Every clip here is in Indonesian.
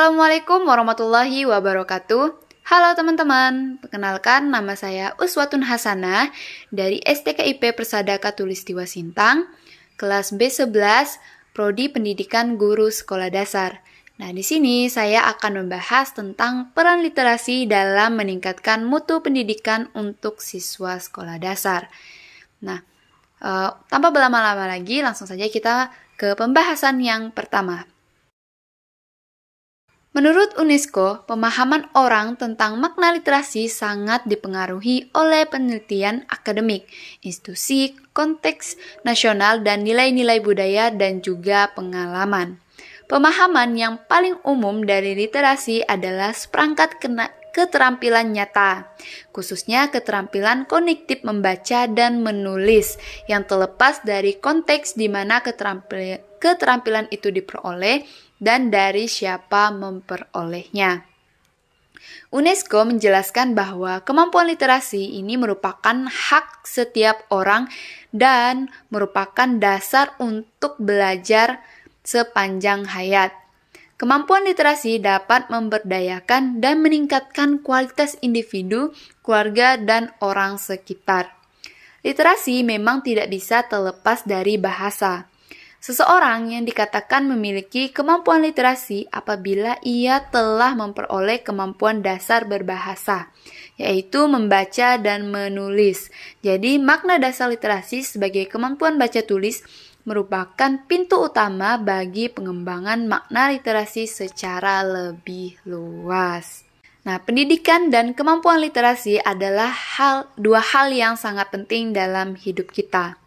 Assalamualaikum warahmatullahi wabarakatuh. Halo teman-teman, perkenalkan nama saya Uswatun Hasanah dari STKIP Persada Katulistiwa Sintang, kelas B11, Prodi Pendidikan Guru Sekolah Dasar. Nah, di sini saya akan membahas tentang peran literasi dalam meningkatkan mutu pendidikan untuk siswa sekolah dasar. Nah, tanpa berlama-lama lagi, langsung saja kita ke pembahasan yang pertama. Menurut UNESCO, pemahaman orang tentang makna literasi sangat dipengaruhi oleh penelitian akademik, institusi, konteks nasional, dan nilai-nilai budaya dan juga pengalaman. Pemahaman yang paling umum dari literasi adalah seperangkat keterampilan nyata, khususnya keterampilan kognitif membaca dan menulis, yang terlepas dari konteks di mana keterampilan itu diperoleh dan dari siapa memperolehnya. UNESCO menjelaskan bahwa kemampuan literasi ini merupakan hak setiap orang dan merupakan dasar untuk belajar sepanjang hayat. Kemampuan literasi dapat memberdayakan dan meningkatkan kualitas individu, keluarga, dan orang sekitar. Literasi memang tidak bisa terlepas dari bahasa. Seseorang yang dikatakan memiliki kemampuan literasi apabila ia telah memperoleh kemampuan dasar berbahasa, yaitu membaca dan menulis. Jadi, makna dasar literasi sebagai kemampuan baca tulis merupakan pintu utama bagi pengembangan makna literasi secara lebih luas. Nah, pendidikan dan kemampuan literasi adalah dua hal yang sangat penting dalam hidup kita.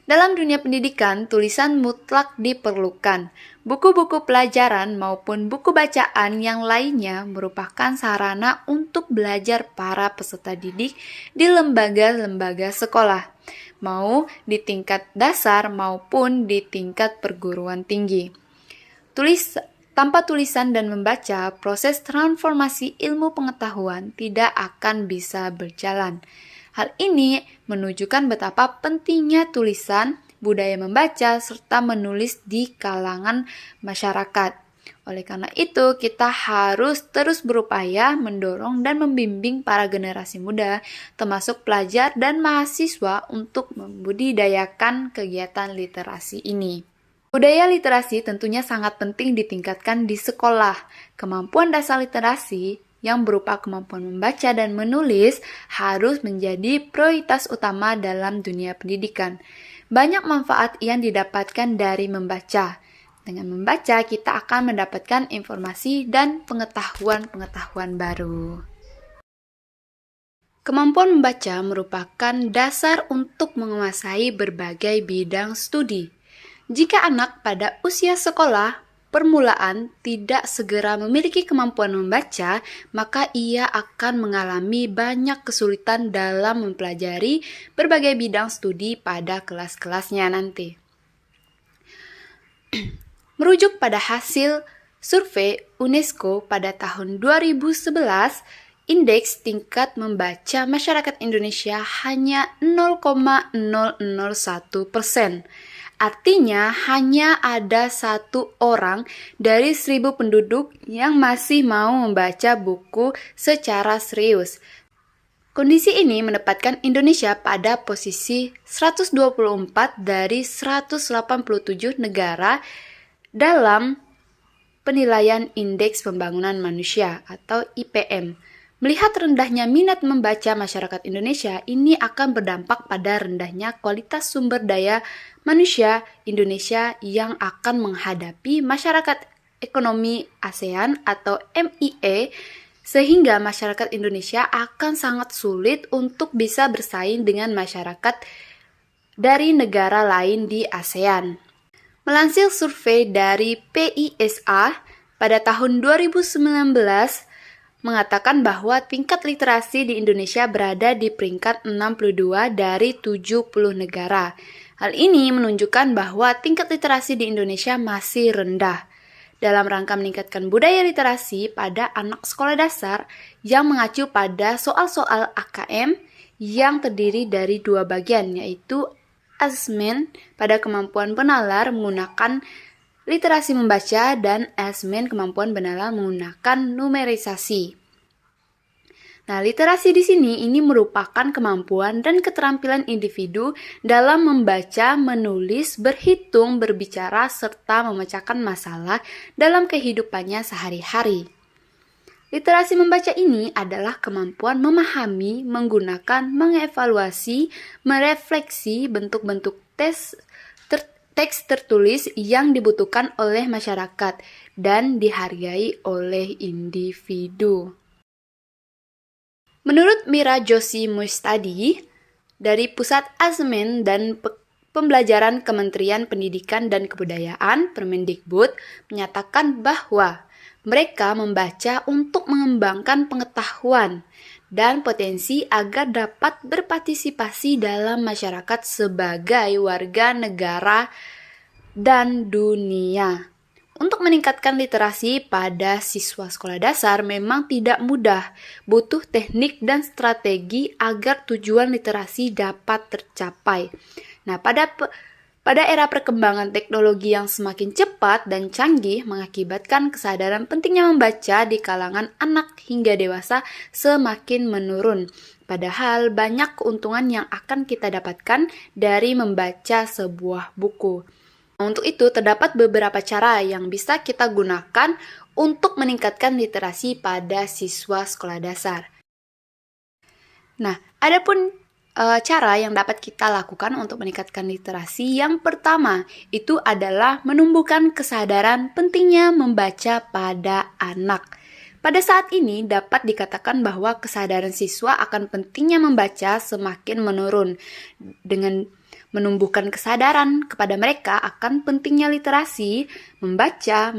Dalam dunia pendidikan, tulisan mutlak diperlukan. Buku-buku pelajaran maupun buku bacaan yang lainnya merupakan sarana untuk belajar para peserta didik di lembaga-lembaga sekolah, mau di tingkat dasar maupun di tingkat perguruan tinggi. Tanpa tulisan dan membaca, proses transformasi ilmu pengetahuan tidak akan bisa berjalan. Hal ini menunjukkan betapa pentingnya tulisan, budaya membaca, serta menulis di kalangan masyarakat. Oleh karena itu, kita harus terus berupaya mendorong dan membimbing para generasi muda, termasuk pelajar dan mahasiswa untuk membudidayakan kegiatan literasi ini. Budaya literasi tentunya sangat penting ditingkatkan di sekolah. Kemampuan dasar literasi yang berupa kemampuan membaca dan menulis harus menjadi prioritas utama dalam dunia pendidikan. Banyak manfaat yang didapatkan dari membaca. Dengan membaca, kita akan mendapatkan informasi dan pengetahuan-pengetahuan baru. Kemampuan membaca merupakan dasar untuk menguasai berbagai bidang studi. Jika anak pada usia sekolah permulaan tidak segera memiliki kemampuan membaca, maka ia akan mengalami banyak kesulitan dalam mempelajari berbagai bidang studi pada kelas-kelasnya nanti. Merujuk pada hasil survei UNESCO pada tahun 2011, indeks tingkat membaca masyarakat Indonesia hanya 0,001%. Artinya hanya ada 1 orang dari 1.000 penduduk yang masih mau membaca buku secara serius. Kondisi ini menempatkan Indonesia pada posisi 124 dari 187 negara dalam penilaian Indeks Pembangunan Manusia atau IPM. Melihat rendahnya minat membaca masyarakat Indonesia, ini akan berdampak pada rendahnya kualitas sumber daya manusia Indonesia yang akan menghadapi masyarakat ekonomi ASEAN atau MIE, sehingga masyarakat Indonesia akan sangat sulit untuk bisa bersaing dengan masyarakat dari negara lain di ASEAN. Melansir survei dari PISA pada tahun 2019, mengatakan bahwa tingkat literasi di Indonesia berada di peringkat 62 dari 70 negara. Hal ini menunjukkan bahwa tingkat literasi di Indonesia masih rendah. Dalam rangka meningkatkan budaya literasi pada anak sekolah dasar yang mengacu pada soal-soal AKM yang terdiri dari 2 bagian, yaitu asesmen pada kemampuan penalar menggunakan literasi membaca, dan asesmen kemampuan bernalar menggunakan numerisasi. Nah, literasi di sini ini merupakan kemampuan dan keterampilan individu dalam membaca, menulis, berhitung, berbicara, serta memecahkan masalah dalam kehidupannya sehari-hari. Literasi membaca ini adalah kemampuan memahami, menggunakan, mengevaluasi, merefleksi bentuk-bentuk teks tertulis yang dibutuhkan oleh masyarakat dan dihargai oleh individu. Menurut Mira Joshi Mustadi, dari Pusat Asesmen dan Pembelajaran Kementerian Pendidikan dan Kebudayaan Permendikbud menyatakan bahwa mereka membaca untuk mengembangkan pengetahuan dan potensi agar dapat berpartisipasi dalam masyarakat sebagai warga negara dan dunia. Untuk meningkatkan literasi pada siswa sekolah dasar memang tidak mudah, butuh teknik dan strategi agar tujuan literasi dapat tercapai. Nah, pada era perkembangan teknologi yang semakin cepat dan canggih mengakibatkan kesadaran pentingnya membaca di kalangan anak hingga dewasa semakin menurun. Padahal banyak keuntungan yang akan kita dapatkan dari membaca sebuah buku. Untuk itu, terdapat beberapa cara yang bisa kita gunakan untuk meningkatkan literasi pada siswa sekolah dasar. Nah, adapun cara yang dapat kita lakukan untuk meningkatkan literasi, yang pertama itu adalah menumbuhkan kesadaran pentingnya membaca pada anak. Pada saat ini dapat dikatakan bahwa kesadaran siswa akan pentingnya membaca semakin menurun. Dengan menumbuhkan kesadaran kepada mereka akan pentingnya literasi membaca,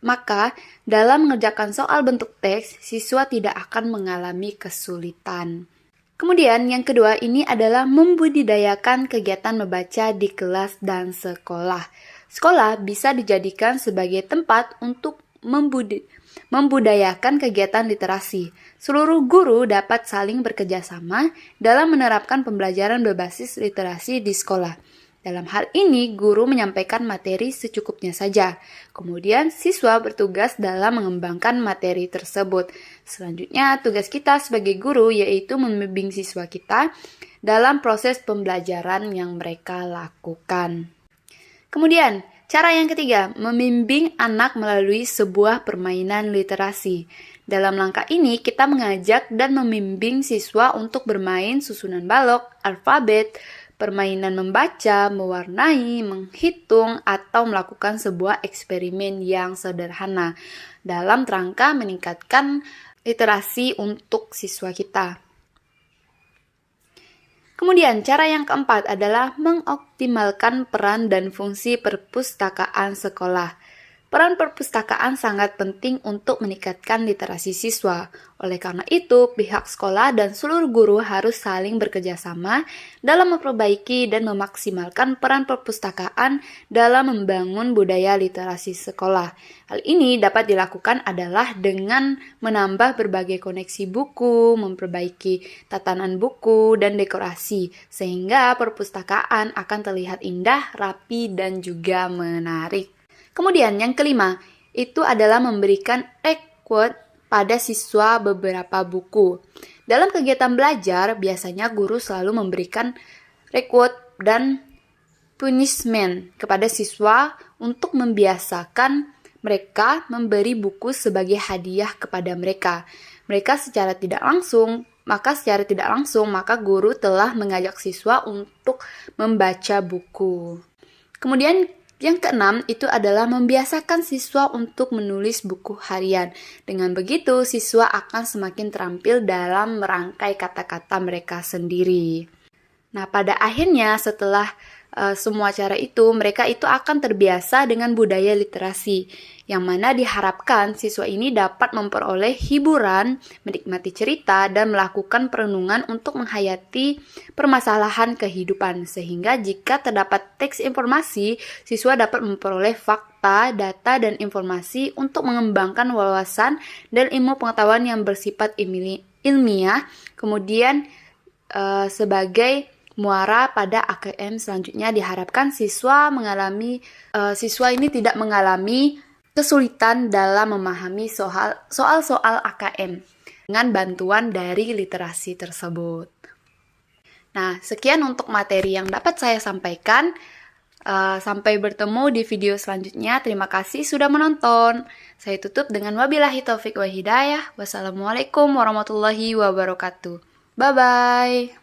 maka dalam mengerjakan soal bentuk teks, siswa tidak akan mengalami kesulitan. Kemudian yang kedua ini adalah membudidayakan kegiatan membaca di kelas dan sekolah. Sekolah bisa dijadikan sebagai tempat untuk membudayakan kegiatan literasi. Seluruh guru dapat saling bekerja sama dalam menerapkan pembelajaran berbasis literasi di sekolah. Dalam hal ini, guru menyampaikan materi secukupnya saja. Kemudian, siswa bertugas dalam mengembangkan materi tersebut. Selanjutnya, tugas kita sebagai guru yaitu membimbing siswa kita dalam proses pembelajaran yang mereka lakukan. Kemudian, cara yang ketiga, membimbing anak melalui sebuah permainan literasi. Dalam langkah ini, kita mengajak dan membimbing siswa untuk bermain susunan balok, alfabet, permainan membaca, mewarnai, menghitung, atau melakukan sebuah eksperimen yang sederhana dalam rangka meningkatkan literasi untuk siswa kita. Kemudian, cara yang keempat adalah mengoptimalkan peran dan fungsi perpustakaan sekolah. Peran perpustakaan sangat penting untuk meningkatkan literasi siswa. Oleh karena itu, pihak sekolah dan seluruh guru harus saling bekerja sama dalam memperbaiki dan memaksimalkan peran perpustakaan dalam membangun budaya literasi sekolah. Hal ini dapat dilakukan adalah dengan menambah berbagai koneksi buku, memperbaiki tatanan buku, dan dekorasi, sehingga perpustakaan akan terlihat indah, rapi, dan juga menarik. Kemudian yang kelima, itu adalah memberikan reward pada siswa beberapa buku. Dalam kegiatan belajar, biasanya guru selalu memberikan reward dan punishment kepada siswa untuk membiasakan mereka memberi buku sebagai hadiah kepada mereka. Secara tidak langsung, maka guru telah mengajak siswa untuk membaca buku. Kemudian yang keenam itu adalah membiasakan siswa untuk menulis buku harian. Dengan begitu, siswa akan semakin terampil dalam merangkai kata-kata mereka sendiri. Nah, pada akhirnya setelah semua cara itu, mereka itu akan terbiasa dengan budaya literasi, yang mana diharapkan siswa ini dapat memperoleh hiburan, menikmati cerita, dan melakukan perenungan untuk menghayati permasalahan kehidupan. Sehingga jika terdapat teks informasi, siswa dapat memperoleh fakta, data, dan informasi untuk mengembangkan wawasan dan ilmu pengetahuan yang bersifat ilmiah, kemudian sebagai muara pada AKM selanjutnya. Diharapkan siswa ini tidak mengalami kesulitan dalam memahami soal-soal AKM dengan bantuan dari literasi tersebut. Nah, sekian untuk materi yang dapat saya sampaikan. Sampai bertemu di video selanjutnya. Terima kasih sudah menonton. Saya tutup dengan wabillahi taufik wa hidayah. Wassalamualaikum warahmatullahi wabarakatuh. Bye-bye.